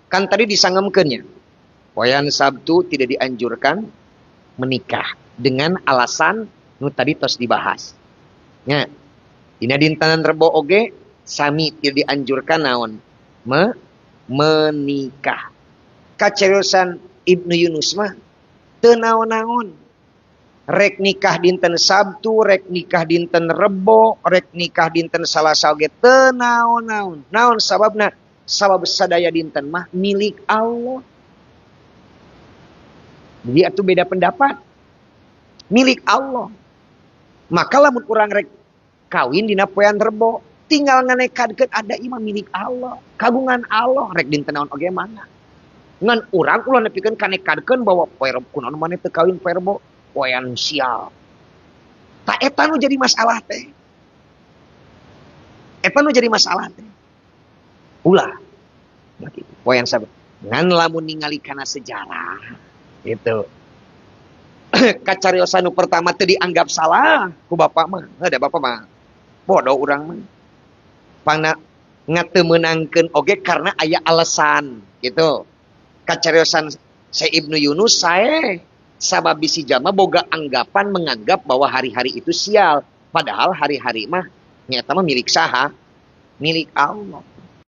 Kan tadi disangemkeunnya. Poean Sabtu tidak dianjurkan menikah dengan alasan nu tadi tos dibahas. Nya, dina dinten Rebo oge sami tidak dianjurkan naon? Menikah. Kacariosan Ibnu Yunus mah teu naon-naon. Rek nikah dinten Sabtu, rek nikah dinten Rebo, rek nikah dinten Salasa oge teu naon-naon. Naon sababna? Sabab sadaya dinten mah milik Allah. Jadi atuh beda pendapat. Milik Allah. Maka lamun urang rek kawin dina poean Rebo, tinggal nganekadkeun ada imam milik Allah, kagungan Allah rek dinten naon oge mana. Ngan urang ulah nepikeun kanekadkeun bahwa poe Rebo kunaon maneh teu kawin poe Rebo, poean sial. Tak eta nu jadi masalah teh. Eta nu jadi masalah teh. Ulah. Poean sabat. Ngan lamun ningali kana sejarah gitu. Kacariosan nu pertama teu dianggap salah ku bapak mah. Ada bapak mah bodoh urang mah. Pangna ngateu meunangkeun oge karena aya alasan gitu. Kacariosan Syekh Ibnu Yunus sae sabab bisi jama boga anggapan menganggap bahwa hari-hari itu sial, padahal hari-hari mah nyata mah milik saha? Milik Allah.